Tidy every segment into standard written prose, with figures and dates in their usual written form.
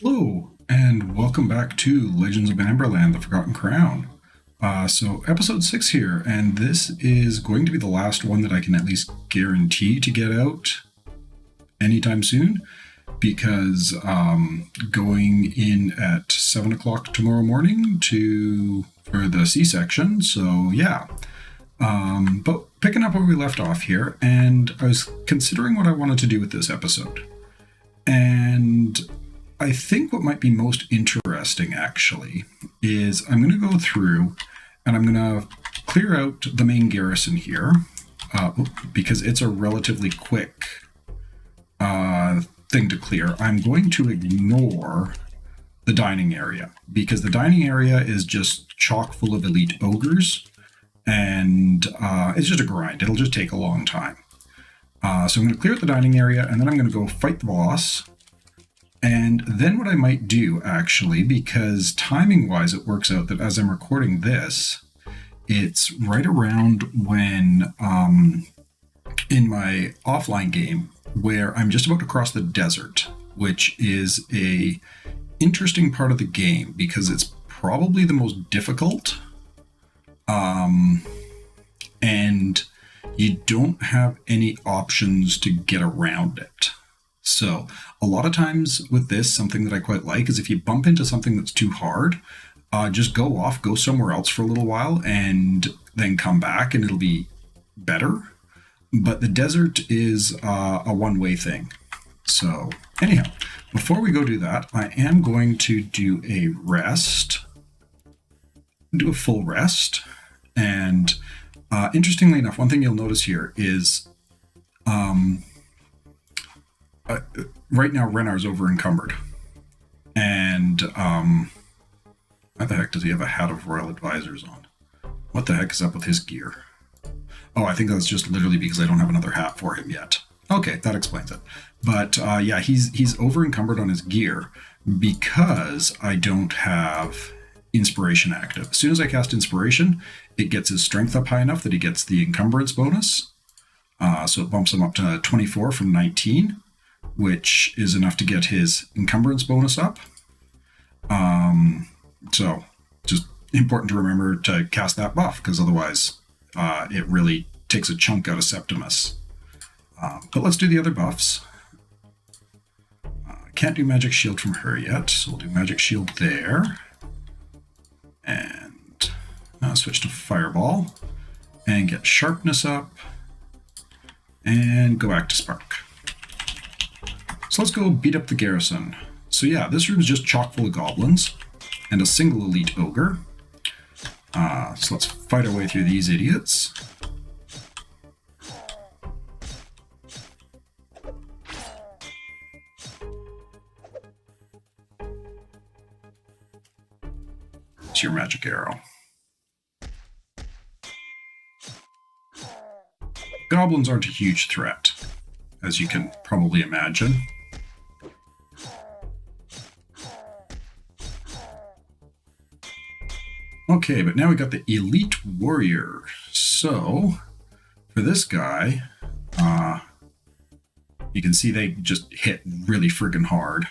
Hello, and welcome back to Legends of Amberland, The Forgotten Crown. So episode 6 here, and this is going to be the last one that I can at least guarantee to get out anytime soon, because going in at 7 o'clock tomorrow morning for the C-section, so yeah. But picking up where we left off here, and I was considering what I wanted to do with this episode. And I think what might be most interesting, actually, is I'm going to go through and I'm going to clear out the main garrison here, because it's a relatively quick thing to clear. I'm going to ignore the dining area, because the dining area is just chock full of elite ogres, and it's just a grind. It'll just take a long time. So I'm going to clear out the dining area, and then I'm going to go fight the boss. And then what I might do, actually, because timing-wise it works out that as I'm recording this, it's right around when, in my offline game, where I'm just about to cross the desert, which is a interesting part of the game, because it's probably the most difficult, and you don't have any options to get around it. So a lot of times with this, something that I quite like is if you bump into something that's too hard, just go somewhere else for a little while and then come back and it'll be better. But the desert is a one-way thing. So anyhow, before we go do that, I am going to do a rest, do a full rest. And interestingly enough, one thing you'll notice here is right now, Renar's over encumbered. And why the heck does he have a hat of royal advisors on? What the heck is up with his gear? Oh, I think that's just literally because I don't have another hat for him yet. Okay, that explains it. But yeah, he's over encumbered on his gear because I don't have inspiration active. As soon as I cast inspiration, it gets his strength up high enough that he gets the encumbrance bonus. So it bumps him up to 24 from 19. Which is enough to get his encumbrance bonus up. So just important to remember to cast that buff, because otherwise it really takes a chunk out of Septimus. But let's do the other buffs. Can't do magic shield from her yet, so we'll do magic shield there. And switch to fireball and get sharpness up and go back to spark. So let's go beat up the garrison. So yeah, this room is just chock full of goblins and a single elite ogre. So let's fight our way through these idiots. It's your magic arrow. Goblins aren't a huge threat, as you can probably imagine. Okay, but now we got the elite warrior. So for this guy, you can see they just hit really friggin' hard.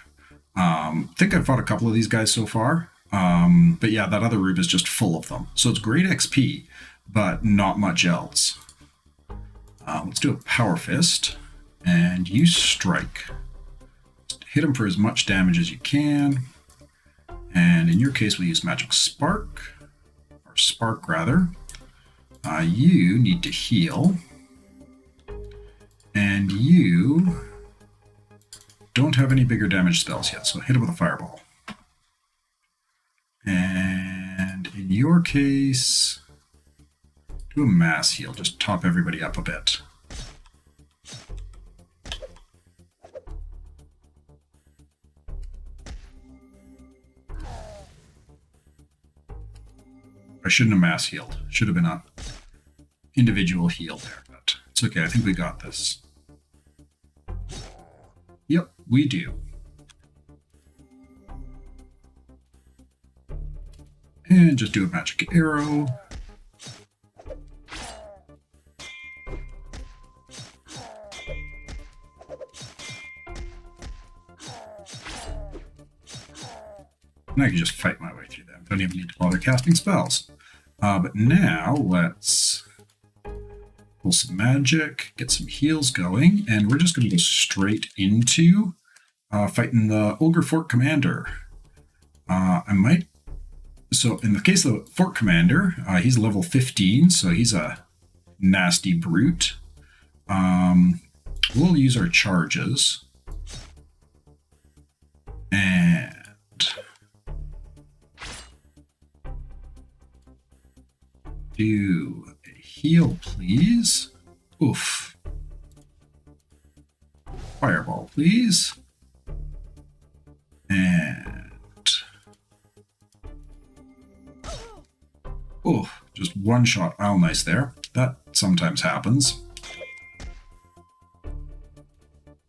I think I've fought a couple of these guys so far. But yeah, that other room is just full of them. So it's great XP, but not much else. Let's do a power fist and use strike. Just hit him for as much damage as you can. And in your case, we'll use magic spark. Spark rather. You need to heal, and you don't have any bigger damage spells yet, so hit him with a fireball. And in your case, do a mass heal, just top everybody up a bit. I shouldn't have mass healed. Should have been an individual heal there, but it's okay. I think we got this. Yep, we do. And just do a magic arrow. And I can just fight my way through them. Don't even need to bother casting spells. But now let's pull some magic, get some heals going, and we're just going to go straight into fighting the Ogre Fort Commander. So in the case of the Fort Commander, he's level 15, so he's a nasty brute. We'll use our charges. And do a heal, please. Oof. Fireball, please. And oh, just one shot. Oh, nice there. That sometimes happens.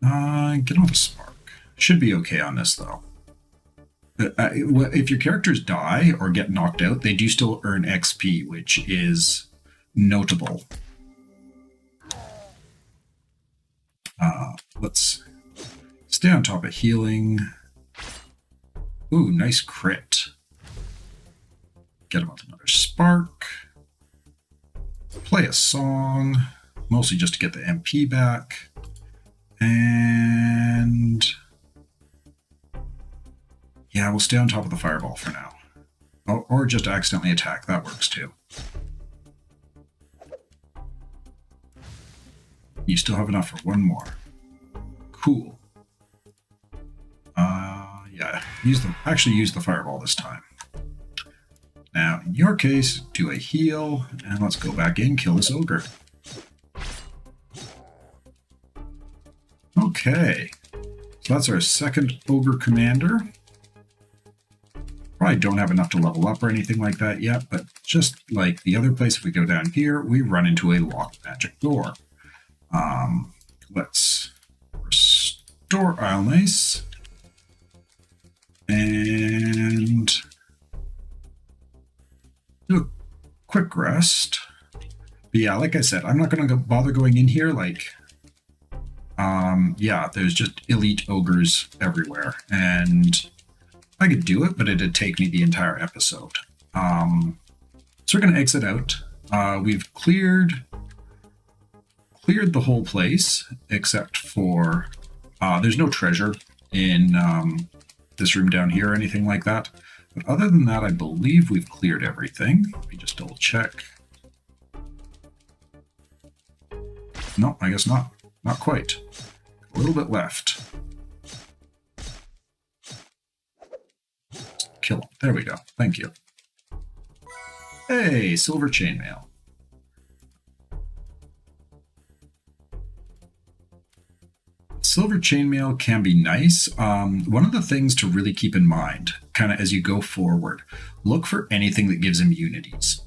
Get on the spark. Should be okay on this, though. If your characters die or get knocked out, they do still earn XP, which is notable. Let's stay on top of healing. Ooh, nice crit. Get him with another spark. Play a song, mostly just to get the MP back. And yeah, we'll stay on top of the fireball for now. Or just accidentally attack, that works too. You still have enough for one more. Cool. Yeah, actually use the fireball this time. Now, in your case, do a heal, and let's go back in, kill this ogre. Okay, so that's our second ogre commander. Probably don't have enough to level up or anything like that yet, but just like the other place, if we go down here, we run into a locked magic door. Let's restore Nice. And do a quick rest. But yeah, like I said, I'm not going to bother going in here. Yeah, there's just elite ogres everywhere. And I could do it, but it'd take me the entire episode. So we're going to exit out. We've cleared the whole place, except for there's no treasure in this room down here or anything like that. But other than that, I believe we've cleared everything. Let me just double check. No, I guess not. Not quite. A little bit left. Kill him. There we go. Thank you. Hey, silver chainmail. Silver chainmail can be nice. One of the things to really keep in mind, kind of as you go forward, look for anything that gives immunities.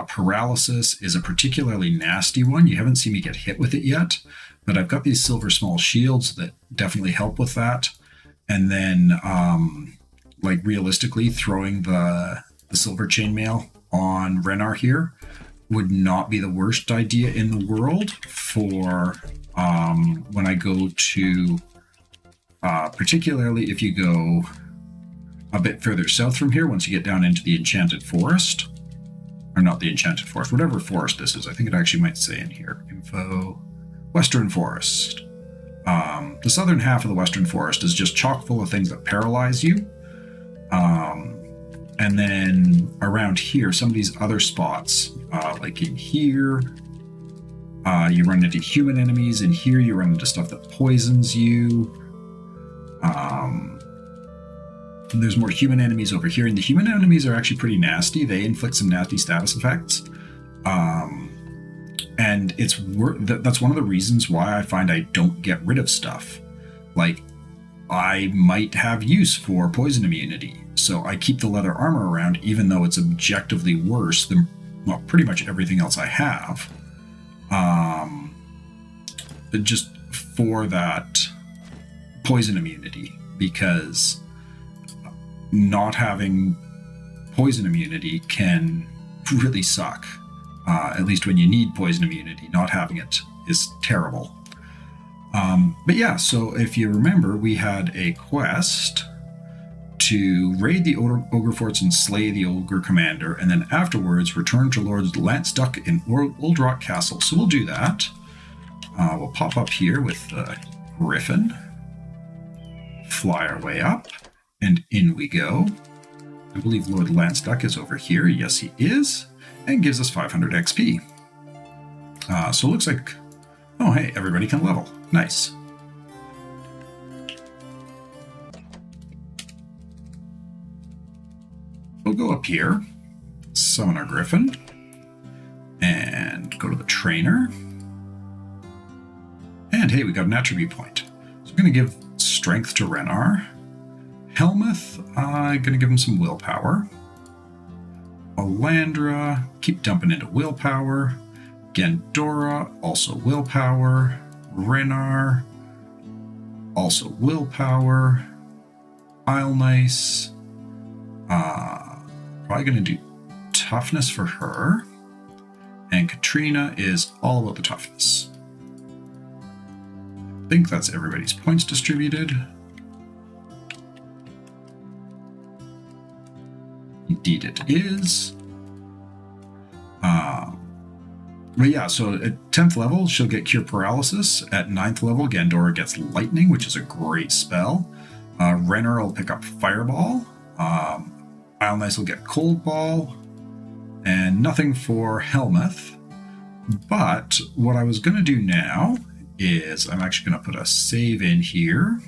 Paralysis is a particularly nasty one. You haven't seen me get hit with it yet, but I've got these silver small shields that definitely help with that. And then, realistically, throwing the silver chainmail on Renar here would not be the worst idea in the world for when I go to, particularly if you go a bit further south from here, once you get down into the Enchanted Forest, or not the Enchanted Forest, whatever forest this is. I think it actually might say in here, info, Western Forest. The southern half of the Western Forest is just chock full of things that paralyze you. And then around here, some of these other spots, like in here, you run into human enemies. In here, you run into stuff that poisons you. And there's more human enemies over here, and the human enemies are actually pretty nasty. They inflict some nasty status effects. And that's one of the reasons why I find I don't get rid of stuff. Like, I might have use for poison immunity, so I keep the leather armor around, even though it's objectively worse than, well, pretty much everything else I have. Just for that poison immunity, because not having poison immunity can really suck. At least when you need poison immunity, not having it is terrible. But yeah, so if you remember, we had a quest to raid the Ogre forts and slay the Ogre commander, and then afterwards return to Lord Lanceduck in Old Rock Castle. So we'll do that. We'll pop up here with the Griffin, fly our way up, and in we go. I believe Lord Lanceduck is over here. Yes, he is, and gives us 500 XP. So it looks like, oh hey, everybody can level. Nice. We'll go up here, summon our Griffin, and go to the trainer. And hey, we got an attribute point. So I'm going to give strength to Renar. Helmuth, I'm going to give him some willpower. Alandra, keep dumping into willpower. Gandora, also willpower. Renar, also willpower. Isle-Nice, probably going to do toughness for her. And Katrina is all about the toughness. I think that's everybody's points distributed. Indeed it is. But yeah, so at 10th level, she'll get Cure Paralysis. At 9th level, Gandora gets Lightning, which is a great spell. Renner will pick up Fireball. Isle-Nice will get Cold Ball. And nothing for Helmuth. But what I was going to do now is I'm actually going to put a save in here.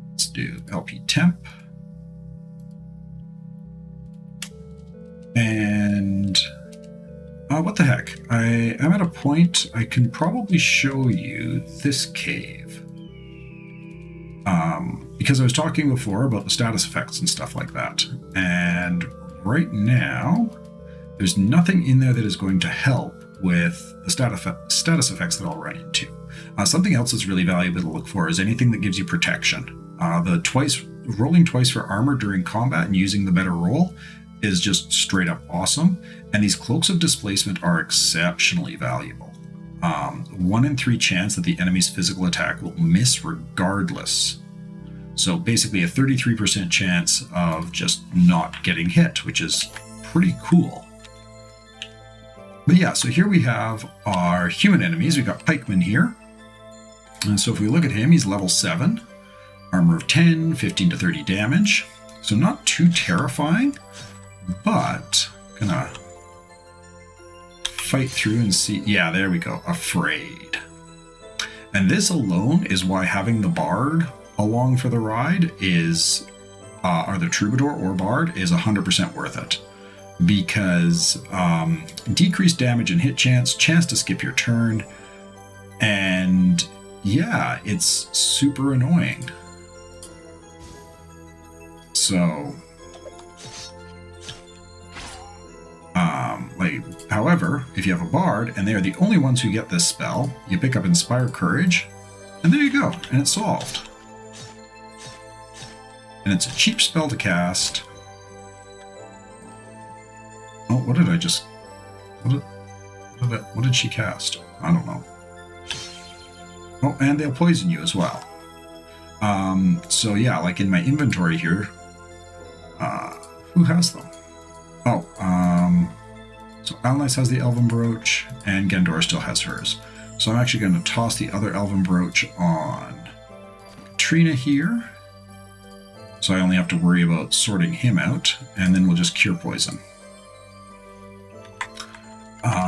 Let's do LP Temp. And what the heck? I am at a point I can probably show you this cave. Because I was talking before about the status effects and stuff like that. And right now, there's nothing in there that is going to help with the status effects that I'll run into. Something else that's really valuable to look for is anything that gives you protection. Rolling twice for armor during combat and using the better roll is just straight up awesome. And these cloaks of displacement are exceptionally valuable. 1 in 3 chance that the enemy's physical attack will miss regardless. So basically a 33% chance of just not getting hit, which is pretty cool. But yeah, so here we have our human enemies. We've got Pikeman here. And so if we look at him, he's level 7, armor of 10, 15 to 30 damage. So not too terrifying, but gonna fight through and see. Yeah, there we go. Afraid. And this alone is why having the Bard along for the ride is, or the Troubadour or Bard, is 100% worth it. Because decreased damage and hit chance to skip your turn, and yeah, it's super annoying. So, however, if you have a Bard and they are the only ones who get this spell, you pick up Inspire Courage, and there you go, and it's solved. And it's a cheap spell to cast. Oh, what did I just... What did she cast? I don't know. Oh, and they'll poison you as well. So yeah, like in my inventory here, who has them? Oh, so Isle-Nice has the Elven Brooch, and Gandora still has hers. So I'm actually going to toss the other Elven Brooch on Katrina here. So I only have to worry about sorting him out, and then we'll just cure poison.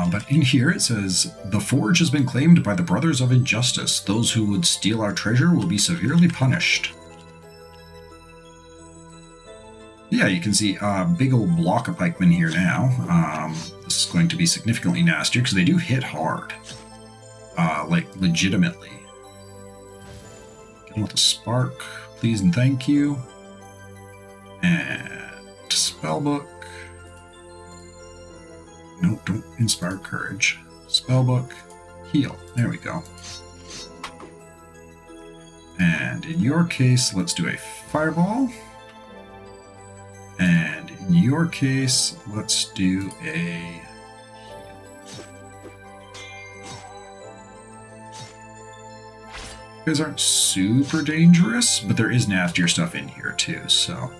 But in here it says, the forge has been claimed by the Brothers of Injustice. Those who would steal our treasure will be severely punished. Yeah, you can see a big old block of pikemen here now. This is going to be significantly nastier because they do hit hard. Like, legitimately. Get on with the spark, please and thank you. And spellbook. No, don't inspire courage. Spellbook, heal. There we go. And in your case, let's do a fireball. And in your case, let's do a heal. You guys aren't super dangerous, but there is nastier stuff in here too, so.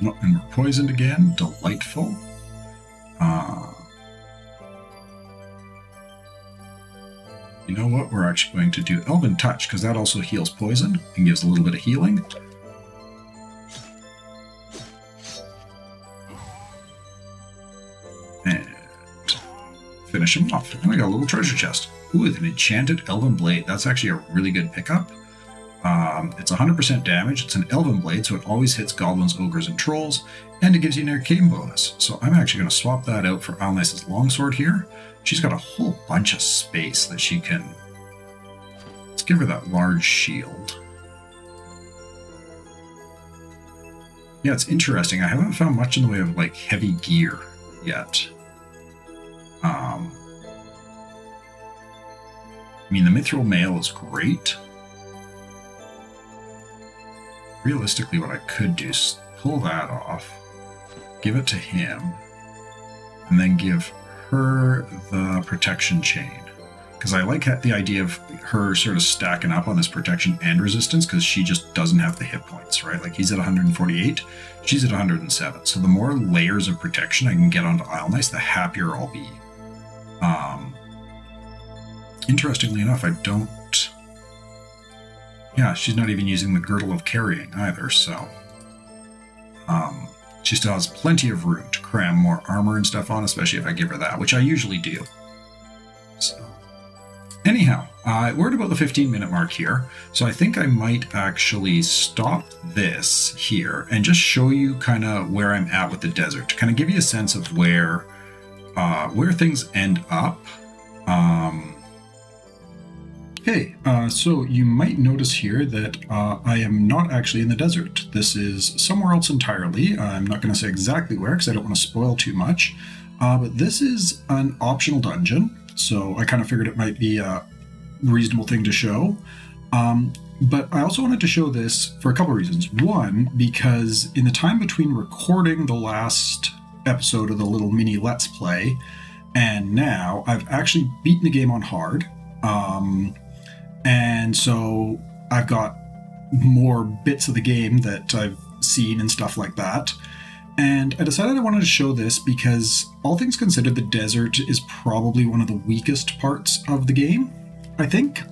Oh, and we're poisoned again. Delightful. You know what? We're actually going to do Elven Touch, because that also heals poison and gives a little bit of healing. And finish him off. And we got a little treasure chest. Ooh, with an enchanted Elven Blade. That's actually a really good pickup. It's 100% damage. It's an Elven Blade, so it always hits goblins, ogres, and trolls, and it gives you an arcane bonus. So I'm actually going to swap that out for Alnice's longsword here. She's got a whole bunch of space that she can... Let's give her that large shield. Yeah, it's interesting. I haven't found much in the way of, like, heavy gear yet. I mean, the mithril mail is great. Realistically, what I could do is pull that off, give it to him, and then give her the protection chain. Because I like the idea of her sort of stacking up on this protection and resistance, because she just doesn't have the hit points, right? Like, he's at 148, she's at 107. So the more layers of protection I can get onto Alnice, the happier I'll be. Interestingly enough, I don't... Yeah, she's not even using the Girdle of Carrying either, so... she still has plenty of room to cram more armor and stuff on, especially if I give her that, which I usually do. So, anyhow, we're at about the 15-minute mark here, so I think I might actually stop this here and just show you kind of where I'm at with the desert, to kind of give you a sense of where things end up. Okay, so you might notice here that I am not actually in the desert. This is somewhere else entirely. I'm not going to say exactly where because I don't want to spoil too much. But this is an optional dungeon, so I kind of figured it might be a reasonable thing to show. But I also wanted to show this for a couple of reasons. One, because in the time between recording the last episode of the little mini Let's Play and now, I've actually beaten the game on hard. And so I've got more bits of the game that I've seen and stuff like that. And I decided I wanted to show this because, all things considered, the desert is probably one of the weakest parts of the game, I think.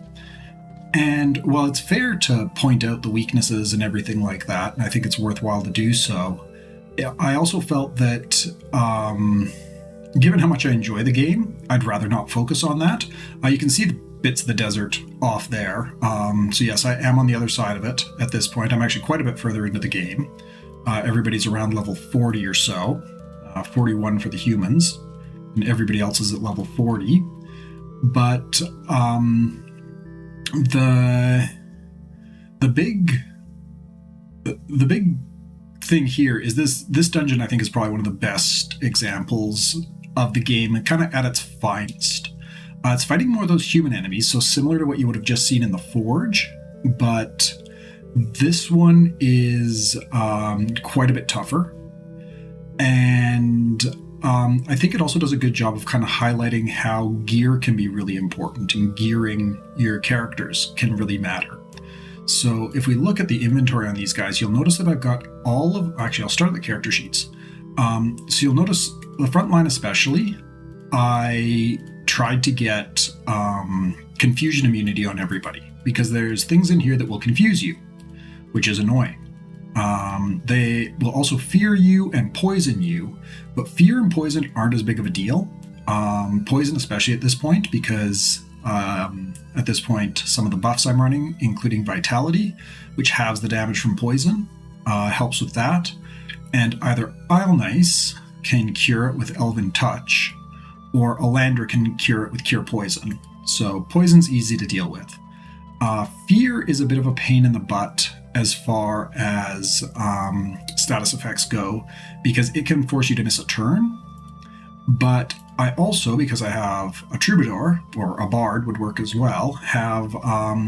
And while it's fair to point out the weaknesses and everything like that, and I think it's worthwhile to do so, I also felt that, given how much I enjoy the game, I'd rather not focus on that. You can see the bits of the desert off there. So yes, I am on the other side of it at this point. I'm actually quite a bit further into the game. Everybody's around level 40 or so, 41 for the humans, and everybody else is at level 40. But the big thing here is this dungeon, I think, is probably one of the best examples of the game, kind of at its finest. It's fighting more of those human enemies, so similar to what you would have just seen in the Forge, but this one is quite a bit tougher. And I think it also does a good job of kind of highlighting how gear can be really important, and gearing your characters can really matter. So if we look at the inventory on these guys, you'll notice that I've got actually, I'll start at the character sheets. So you'll notice the front line especially, I tried to get confusion immunity on everybody, because there's things in here that will confuse you, which is annoying. They will also fear you and poison you, but fear and poison aren't as big of a deal. Poison especially at this point, because at this point some of the buffs I'm running, including Vitality, which halves the damage from poison, helps with that. And either Alnice can cure it with Elven Touch, or Alandra can cure it with Cure Poison. So poison's easy to deal with. Fear is a bit of a pain in the butt as far as status effects go, because it can force you to miss a turn. But I also, because I have a Troubadour, or a Bard would work as well, have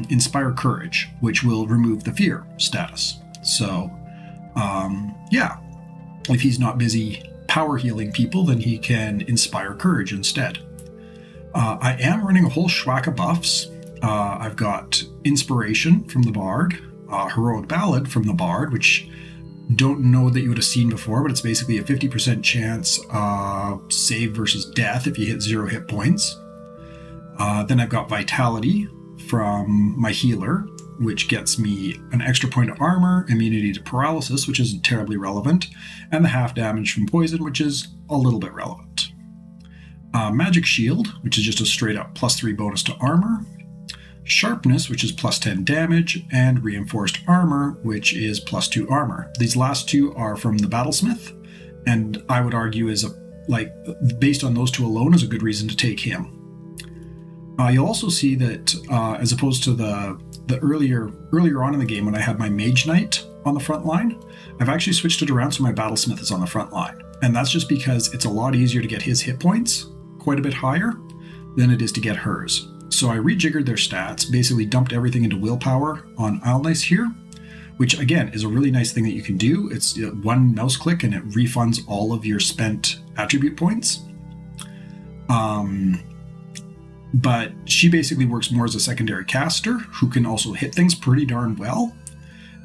Inspire Courage, which will remove the fear status. So, yeah, if he's not busy power healing people, then he can inspire courage instead. I am running a whole schwack of buffs. I've got Inspiration from the Bard, Heroic Ballad from the Bard, which don't know that you would have seen before, but it's basically a 50% chance save versus death if you hit 0 hit points. Then I've got Vitality from my healer, which gets me an extra point of armor, immunity to paralysis, which isn't terribly relevant, and the half damage from poison, which is a little bit relevant. Magic Shield, which is just a straight up +3 bonus to armor. Sharpness, which is +10 damage, and Reinforced Armor, which is +2 armor. These last two are from the Battlesmith, and I would argue based on those two alone is a good reason to take him. You'll also see that as opposed to the earlier on in the game when I had my Mage Knight on the front line, I've actually switched it around so my Battlesmith is on the front line. And that's just because it's a lot easier to get his hit points quite a bit higher than it is to get hers. So I rejiggered their stats, basically dumped everything into willpower on Alnice here, which again is a really nice thing that you can do. It's one mouse click and it refunds all of your spent attribute points. But she basically works more as a secondary caster who can also hit things pretty darn well.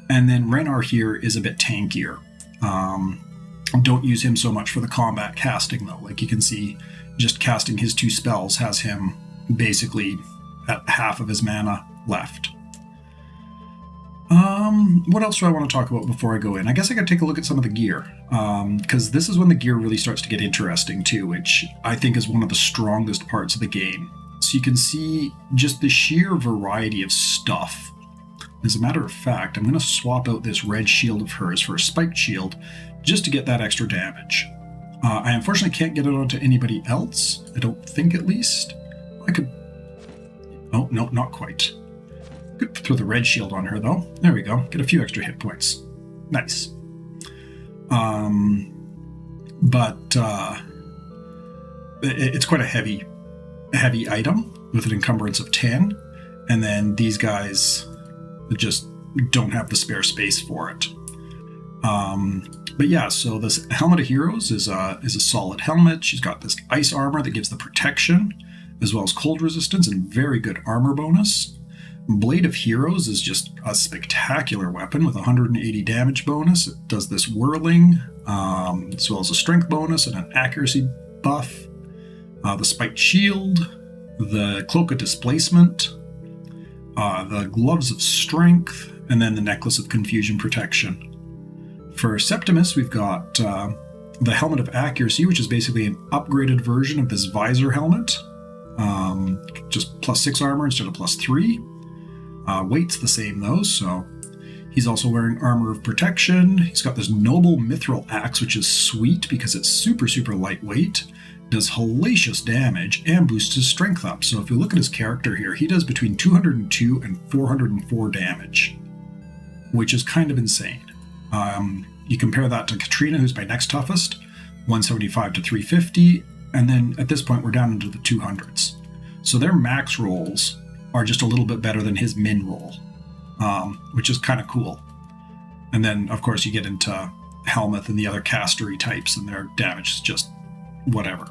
And then Renar here is a bit tankier. Don't use him so much for the combat casting though. Like you can see, just casting his 2 spells has him basically at half of his mana left. What else do I want to talk about before I go in? I guess I gotta take a look at some of the gear, because this is when the gear really starts to get interesting too, which I think is one of the strongest parts of the game. So you can see just the sheer variety of stuff. As a matter of fact, I'm going to swap out this red shield of hers for a spiked shield just to get that extra damage. I unfortunately can't get it onto anybody else. I don't think, at least. I could... Oh, no, not quite. Could throw the red shield on her, though. There we go. Get a few extra hit points. Nice. It's quite a heavy item with an encumbrance of 10. And then these guys just don't have the spare space for it. But yeah, so this Helmet of Heroes is a solid helmet. She's got this ice armor that gives the protection, as well as cold resistance and very good armor bonus. Blade of Heroes is just a spectacular weapon with 180 damage bonus. It does this whirling, as well as a strength bonus and an accuracy buff. The spiked shield, the cloak of displacement, the gloves of strength, and then the necklace of confusion protection. For Septimus, we've got the helmet of accuracy, which is basically an upgraded version of this visor helmet. Just +6 armor instead of +3. Weight's the same though, so he's also wearing armor of protection. He's got this noble mithril axe, which is sweet because it's super, super lightweight. Does hellacious damage and boosts his strength up. So if you look at his character here, he does between 202 and 404 damage, which is kind of insane. You compare that to Katrina, who's my next toughest, 175 to 350, and then at this point we're down into the 200s. So their max rolls are just a little bit better than his min roll, which is kind of cool. And then, of course, you get into Helmuth and the other castery types, and their damage is just whatever.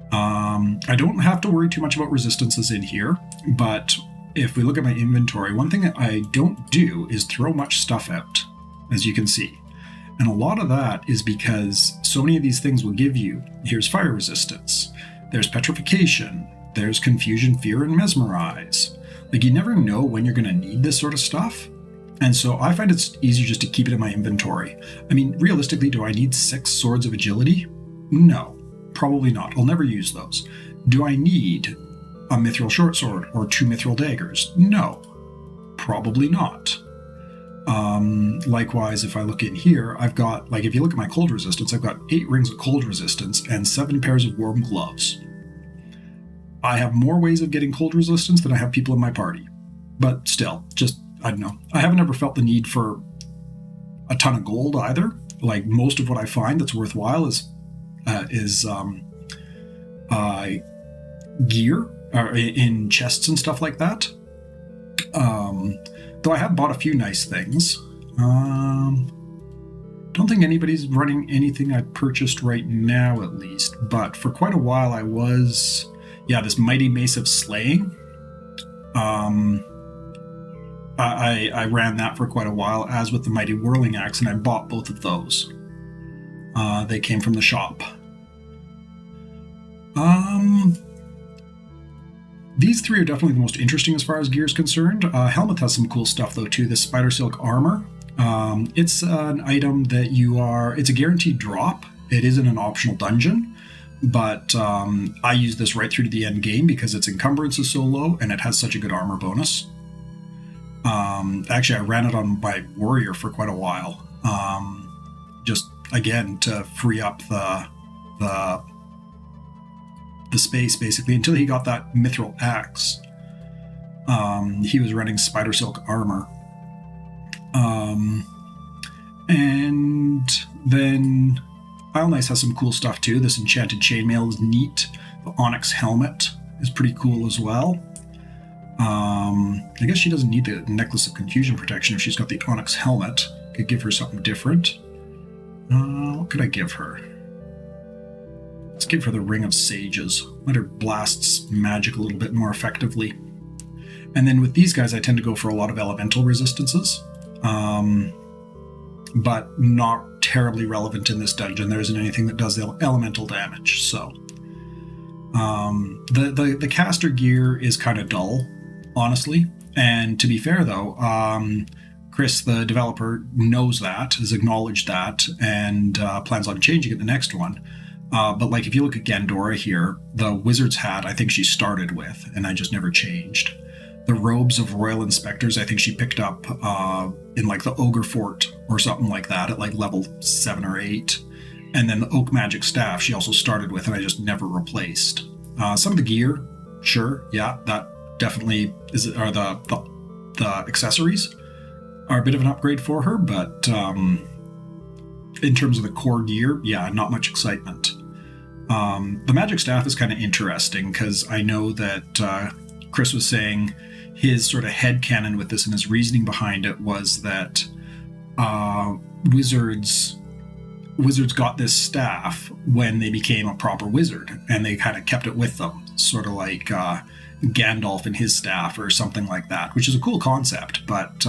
I don't have to worry too much about resistances in here, but if we look at my inventory, one thing that I don't do is throw much stuff out, as you can see. And a lot of that is because so many of these things will give you, here's fire resistance, there's petrification, there's confusion, fear, and mesmerize. Like, you never know when you're going to need this sort of stuff. And so I find it's easier just to keep it in my inventory. I mean, realistically, do I need 6 swords of agility? No, probably not. I'll never use those. Do I need a mithril short sword or 2 mithril daggers? No, probably not. Likewise, if I look in here, I've got, like, if you look at my cold resistance, I've got 8 rings of cold resistance and 7 pairs of warm gloves. I have more ways of getting cold resistance than I have people in my party. But still, just, I don't know. I haven't ever felt the need for a ton of gold either. Like, most of what I find that's worthwhile is gear or in chests and stuff like that. Though I have bought a few nice things. Don't think anybody's running anything I purchased right now, at least. But for quite a while, I was, this Mighty Mace of Slaying. I ran that for quite a while, as with the Mighty Whirling Axe, and I bought both of those. They came from the shop. These three are definitely the most interesting as far as gear is concerned. Helmet has some cool stuff, though, too. This Spider Silk Armor. It's an item that it's a guaranteed drop. It isn't an optional dungeon, but I use this right through to the end game because its encumbrance is so low and it has such a good armor bonus. Actually, I ran it on my warrior for quite a while. Just, again, to free up the space, basically, until he got that mithril axe. He was running Spider Silk Armor. And then Isle Nice has some cool stuff too. This Enchanted Chainmail is neat. The Onyx Helmet is pretty cool as well. I guess she doesn't need the Necklace of Confusion Protection if she's got the Onyx Helmet. Could give her something different. What could I give her? Let's give her the Ring of Sages. Let her blast magic a little bit more effectively. And then with these guys, I tend to go for a lot of elemental resistances. But not terribly relevant in this dungeon. There isn't anything that does elemental damage, so. The caster gear is kind of dull, honestly. And to be fair, though, Chris, the developer, knows that, has acknowledged that, and plans on changing it the next one. But like if you look at Gandora here, the wizard's hat I think she started with, and I just never changed. The robes of royal inspectors I think she picked up in like the Ogre Fort or something like that at like level 7 or 8. And then the oak magic staff she also started with and I just never replaced. Some of the gear, sure, yeah, that definitely are the accessories are a bit of an upgrade for her, but in terms of the core gear, yeah, not much excitement. The magic staff is kind of interesting because I know that Chris was saying his sort of headcanon with this and his reasoning behind it was that wizards got this staff when they became a proper wizard, and they kind of kept it with them, sort of like Gandalf and his staff or something like that, which is a cool concept, but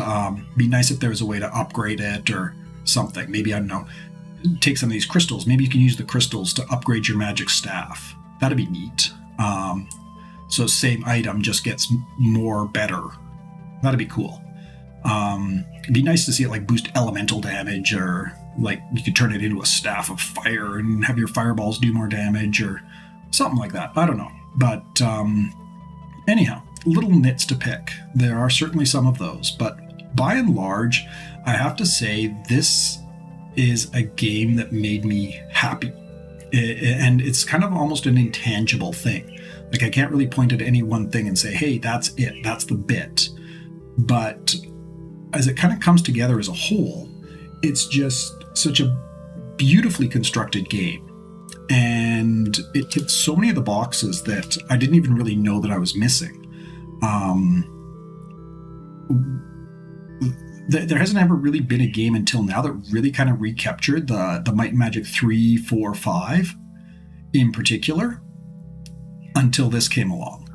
be nice if there was a way to upgrade it or something. Maybe, I don't know, take some of these crystals. Maybe you can use the crystals to upgrade your magic staff. That'd be neat. So same item just gets more better. That'd be cool. It'd be nice to see it like boost elemental damage, or like you could turn it into a staff of fire and have your fireballs do more damage or something like that. I don't know. But anyhow, little nits to pick. There are certainly some of those, but by and large, I have to say this is a game that made me happy. And it's kind of almost an intangible thing. Like I can't really point at any one thing and say, hey, that's it, that's the bit. But as it kind of comes together as a whole, it's just such a beautifully constructed game. And it hits so many of the boxes that I didn't even really know that I was missing. There hasn't ever really been a game until now that really kind of recaptured the Might and Magic 3, 4, 5 in particular, until this came along.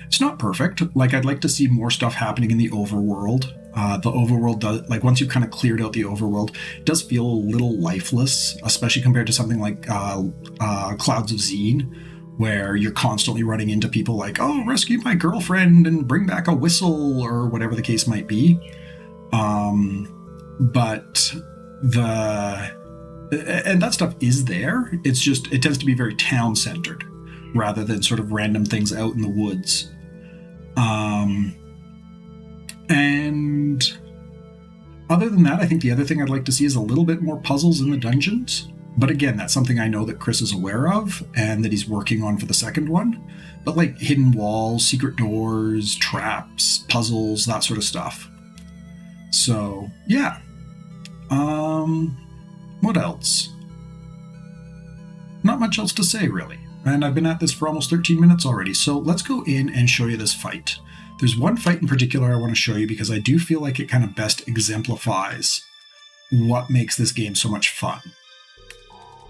It's not perfect. Like, I'd like to see more stuff happening in the overworld. The overworld does, like, once you've kind of cleared out the overworld, it does feel a little lifeless, especially compared to something like Clouds of Zine, where you're constantly running into people like, oh, rescue my girlfriend and bring back a whistle, or whatever the case might be. But and that stuff is there. It's just, it tends to be very town-centered rather than sort of random things out in the woods. And other than that, I think the other thing I'd like to see is a little bit more puzzles in the dungeons. But again, that's something I know that Chris is aware of and that he's working on for the second one. But like hidden walls, secret doors, traps, puzzles, that sort of stuff. So, yeah. What else? Not much else to say, really. And I've been at this for almost 13 minutes already, so let's go in and show you this fight. There's one fight in particular I want to show you because I do feel like it kind of best exemplifies what makes this game so much fun.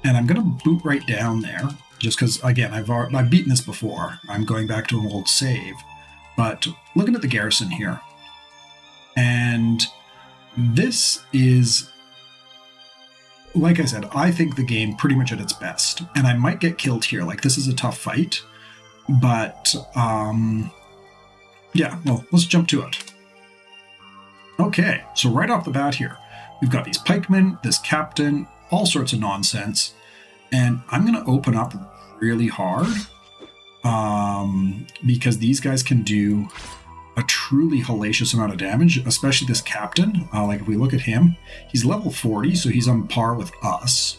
And I'm going to boot right down there, just because, again, I've beaten this before. I'm going back to an old save. But looking at the garrison here, and this is, like I said, I think the game pretty much at its best. And I might get killed here. Like, this is a tough fight. But, yeah, well, let's jump to it. Okay, so right off the bat here, we've got these pikemen, this captain, all sorts of nonsense. And I'm going to open up really hard because these guys can do a truly hellacious amount of damage, especially this captain. Like if we look at him, he's level 40, so he's on par with us.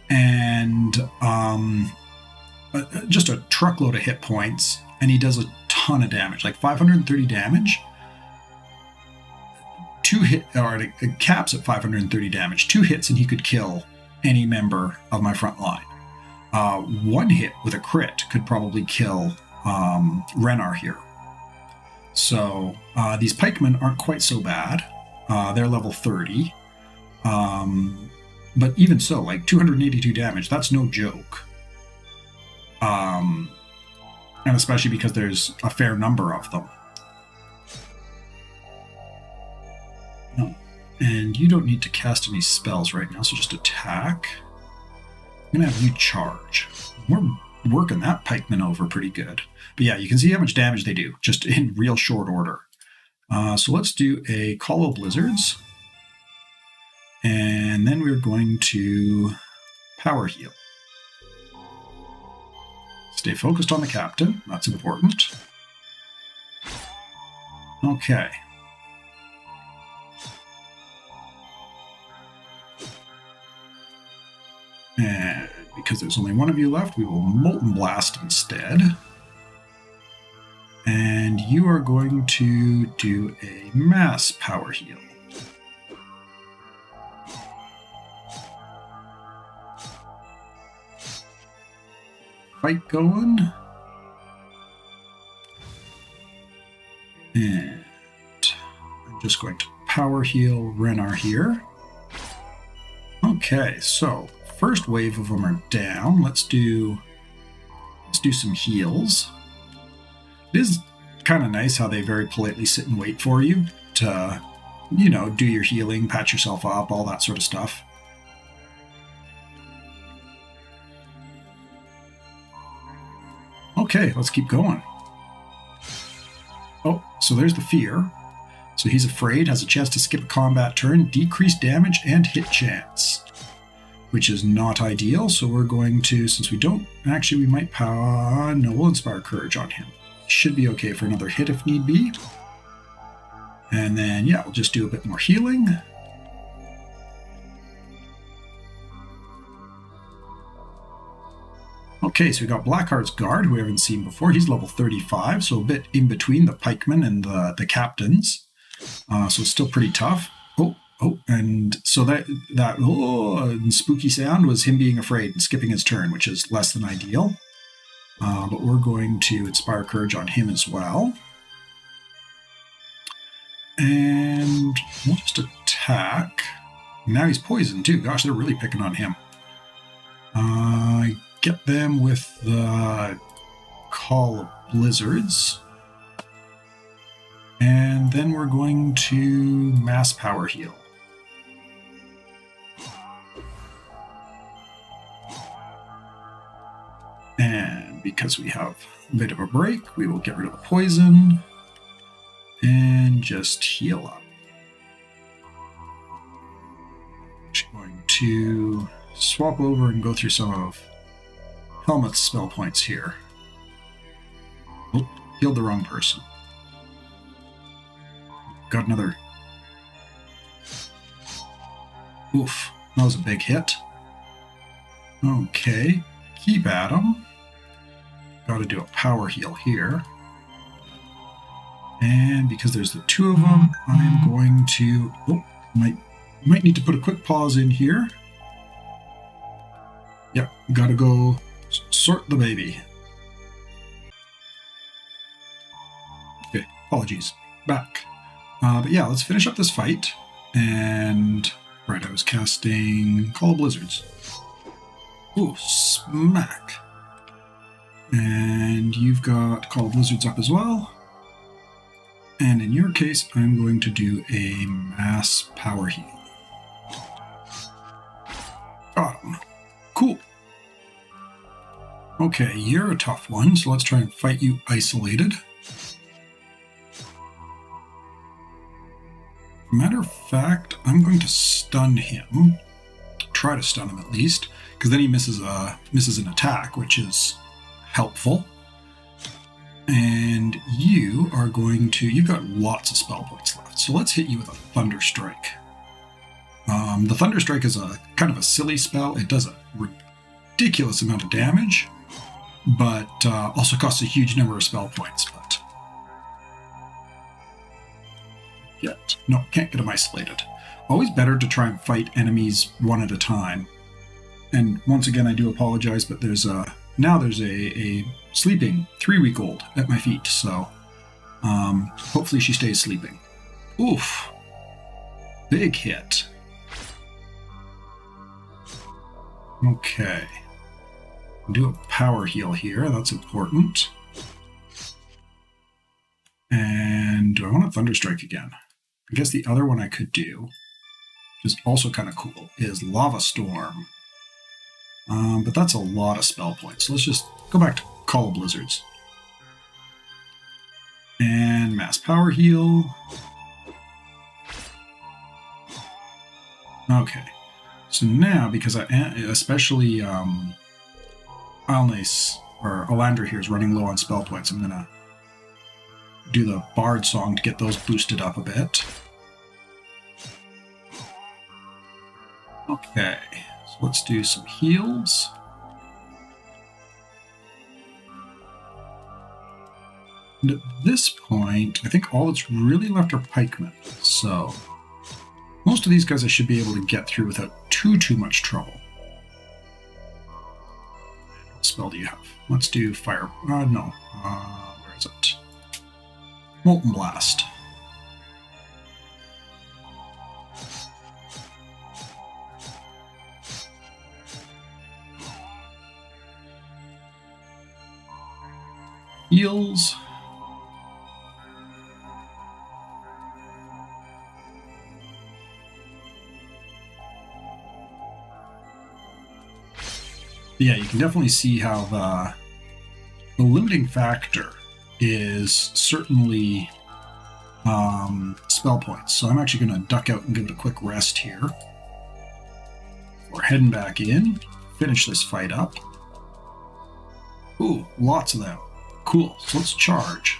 And just a truckload of hit points, and he does a ton of damage, like 530 damage. It caps at 530 damage. 2 hits and he could kill any member of my front line. 1 hit with a crit could probably kill Renar here. So these pikemen aren't quite so bad. They're level 30. But even so, like 282 damage, that's no joke. And especially because there's a fair number of them. No. And you don't need to cast any spells right now, so just attack. I'm going to have you charge. We're working that pikeman over pretty good. But yeah, you can see how much damage they do, just in real short order. So let's do a Call of Blizzards. And then we're going to power heal. Stay focused on the captain. That's important. Okay. And because there's only one of you left, we will Molten Blast instead. And you are going to do a mass power heal. Fight going. And I'm just going to power heal Renar here. Okay, so first wave of them are down. Let's do some heals. It is kind of nice how they very politely sit and wait for you to, you know, do your healing, patch yourself up, all that sort of stuff. Okay, let's keep going. Oh, so there's the fear. So he's afraid, has a chance to skip a combat turn, decrease damage, and hit chance. Which is not ideal, so we're going to, since we don't, actually we might power, no, we'll Inspire Courage on him. Should be okay for another hit if need be. And then, yeah, we'll just do a bit more healing. Okay, so we got Blackheart's Guard, who we haven't seen before. He's level 35, so a bit in between the pikemen and the captains. So it's still pretty tough. Oh, and so that spooky sound was him being afraid and skipping his turn, which is less than ideal. But we're going to Inspire Courage on him as well. And we'll just attack. Now he's poisoned too. Gosh, they're really picking on him. Get them with the Call of Blizzards. And then we're going to mass power heal. And because we have a bit of a break, we will get rid of the poison and just heal up. Actually going to swap over and go through some of Helmut's spell points here. Oh, healed the wrong person. Got another. Oof, that was a big hit. Okay, keep at him. Got to do a power heal here. And because there's the two of them, I'm going to... Oh, might need to put a quick pause in here. Yep, gotta go sort the baby. Okay, Apologies. Back. But yeah, let's finish up this fight. And, right, I was casting Call of Blizzards. Ooh, smack. And you've got Call of Blizzards up as well. And in your case, I'm going to do a mass power heal. Got him. Cool. Okay, you're a tough one, so let's try and fight you isolated. Matter of fact, I'm going to stun him. Try to stun him at least, because then he misses an attack, which is helpful. And you are going to... You've got lots of spell points left, so let's hit you with a Thunder Strike. The Thunder Strike is a kind of a silly spell. It does a ridiculous amount of damage, but also costs a huge number of spell points. But no, can't get them isolated. Always better to try and fight enemies one at a time. And once again, I do apologize, but there's a sleeping 3-week-old at my feet, so hopefully she stays sleeping. Oof. Big hit. Okay. Do a power heal here, that's important. And do I want to Thunder Strike again? I guess the other one I could do, which is also kind of cool, is Lava Storm. But that's a lot of spell points. So let's just go back to Call of Blizzards. And Mass Power Heal. Okay. So now, because especially Alnace, or Alandra here, is running low on spell points, I'm going to do the Bard Song to get those boosted up a bit. Okay. Let's do some heals. And at this point, I think all that's really left are pikemen. So most of these guys I should be able to get through without too much trouble. What spell do you have? Let's do fire. No. Where is it? Molten Blast. Heals. Yeah, you can definitely see how the limiting factor is certainly spell points. So I'm actually going to duck out and give it a quick rest here. We're heading back in, finish this fight up. Ooh, lots of them. Cool, so let's charge.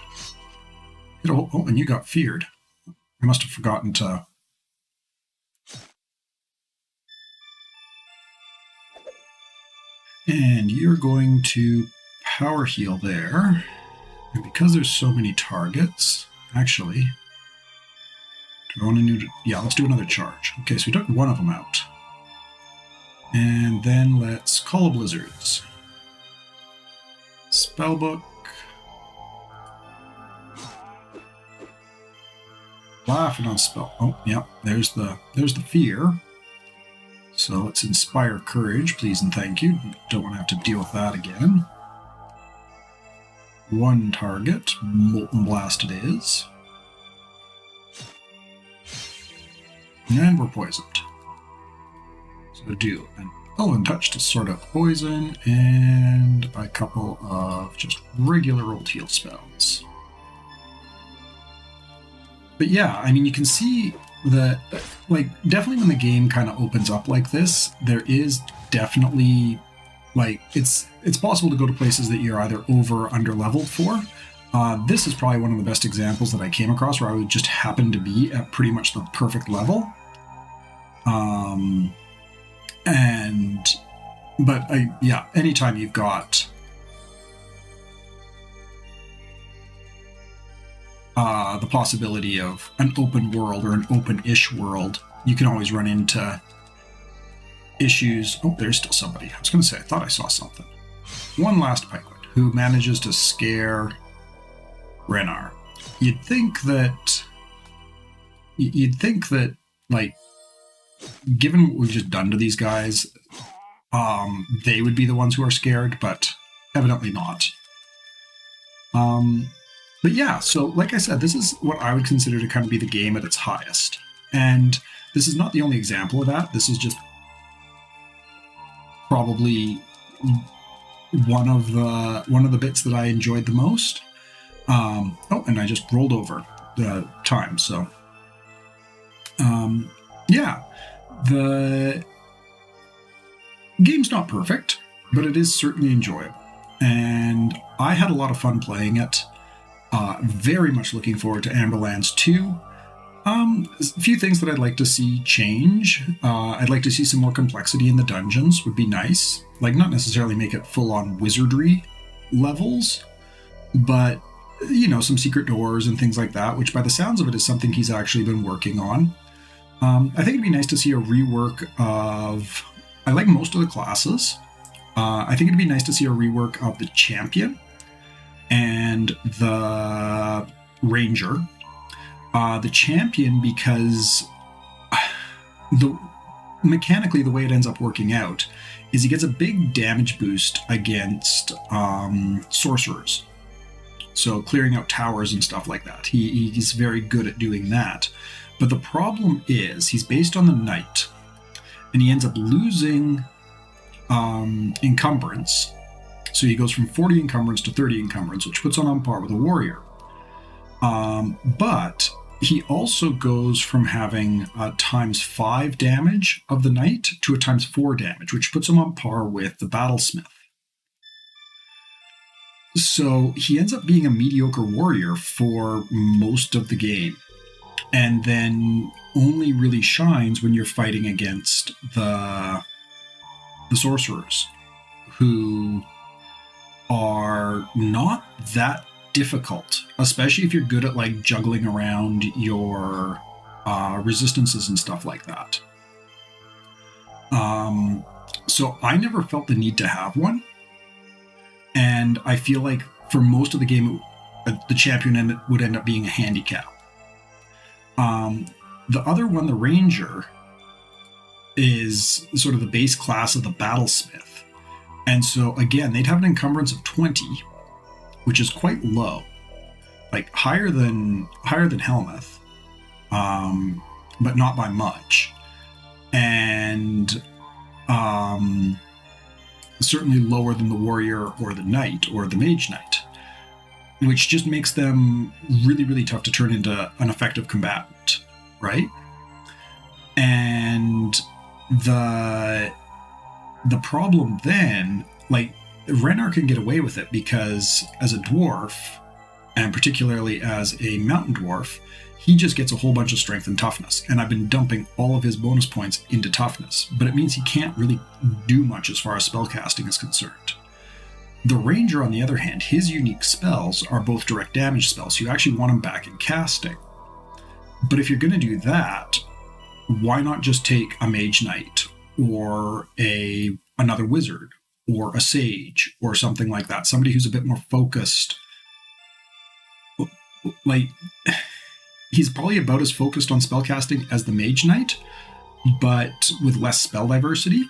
Oh, and you got feared. I must have forgotten to... And you're going to power heal there. And because there's so many targets, actually... Do I want to do... Yeah, let's do another charge. Okay, so we took one of them out. And then let's Call of Blizzards. Spellbook. Laughing on spell. Oh, yeah, there's the fear. So let's inspire courage, please and thank you. Don't want to have to deal with that again. One target, Molten Blast it is. And we're poisoned. So do an Elven Touch to sort out poison, and a couple of just regular old heal spells. But yeah, I mean, you can see that, like, definitely when the game kind of opens up like this, there is definitely, like, it's possible to go to places that you're either over or under leveled for. This is probably one of the best examples that I came across where I would just happen to be at pretty much the perfect level. Yeah, anytime you've got the possibility of an open world or an open-ish world, you can always run into issues. Oh, there's still somebody. I was going to say, I thought I saw something. One last pikelet who manages to scare Renar. you'd think that, like, given what we've just done to these guys, they would be the ones who are scared, but evidently not. But yeah, so like I said, this is what I would consider to kind of be the game at its highest. And this is not the only example of that. This is just probably one of the bits that I enjoyed the most. Oh, and I just rolled over the time, so yeah, the game's not perfect, but it is certainly enjoyable, and I had a lot of fun playing it. Very much looking forward to Amberlands 2. A few things that I'd like to see change. I'd like to see some more complexity in the dungeons, would be nice. Like, not necessarily make it full-on wizardry levels, but, you know, some secret doors and things like that, which by the sounds of it is something he's actually been working on. I think it'd be nice to see a rework of... I like most of the classes. I think it'd be nice to see a rework of the champion and the ranger. The champion, because mechanically the way it ends up working out is he gets a big damage boost against sorcerers. So clearing out towers and stuff like that. He's very good at doing that. But the problem is he's based on the knight, and he ends up losing encumbrance. So he goes from 40 encumbrance to 30 encumbrance, which puts him on par with a warrior. But he also goes from having a ×5 damage of the knight to a ×4 damage, which puts him on par with the battlesmith. So he ends up being a mediocre warrior for most of the game, and then only really shines when you're fighting against the sorcerers, who are not that difficult, especially if you're good at like juggling around your resistances and stuff like that. So I never felt the need to have one, and I feel like for most of the game the champion would end up being a handicap. The other one, the ranger, is sort of the base class of the battlesmith, and so again they'd have an encumbrance of 20, which is quite low, like higher than Helmuth, but not by much, and certainly lower than the warrior or the knight or the mage knight, which just makes them really, really tough to turn into an effective combatant, right? And the problem then, like, Rennar can get away with it because as a dwarf, and particularly as a mountain dwarf, he just gets a whole bunch of strength and toughness, and I've been dumping all of his bonus points into toughness, but it means he can't really do much as far as spellcasting is concerned. The ranger, on the other hand, his unique spells are both direct damage spells, so you actually want him back in casting. But if you're going to do that, why not just take a mage knight or another wizard or a sage or something like that, somebody who's a bit more focused. Like, he's probably about as focused on spellcasting as the mage knight, but with less spell diversity.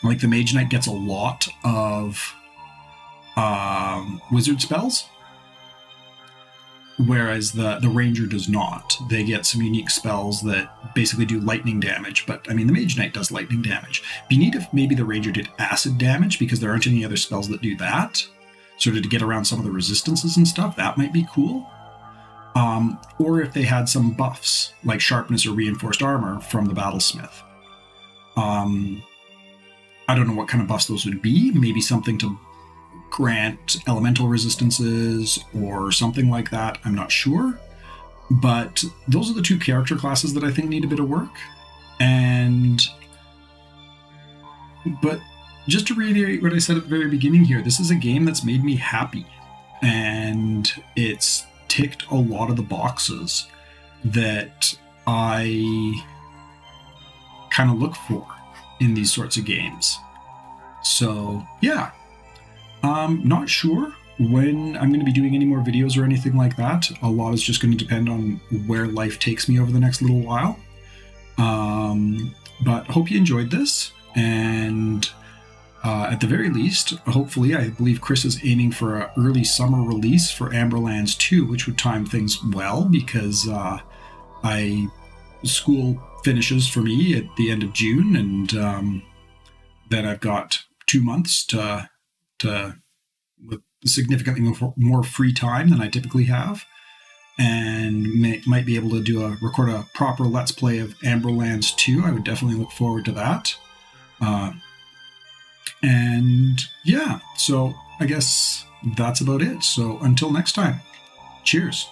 Like, the mage knight gets a lot of wizard spells, whereas the ranger does not. They get some unique spells that basically do lightning damage, but I mean, the mage knight does lightning damage. It'd be neat if maybe the ranger did acid damage, because there aren't any other spells that do that, sort of to get around some of the resistances and stuff. That might be cool. Or if they had some buffs, like sharpness or reinforced armor from the battlesmith. I don't know what kind of buffs those would be. Maybe something to grant elemental resistances or something like that. I'm not sure. But those are the two character classes that I think need a bit of work. But just to reiterate what I said at the very beginning here, this is a game that's made me happy. And it's ticked a lot of the boxes that I kind of look for in these sorts of games. So yeah, not sure when I'm going to be doing any more videos or anything like that, a lot is just going to depend on where life takes me over the next little while. But hope you enjoyed this, and at the very least, hopefully, I believe Chris is aiming for an early summer release for Amberlands 2, which would time things well because school finishes for me at the end of June, and then I've got 2 months to with significantly more free time than I typically have, and might be able to record a proper Let's Play of Amberlands 2. I would definitely look forward to that. And yeah, so I guess that's about it. So until next time, cheers.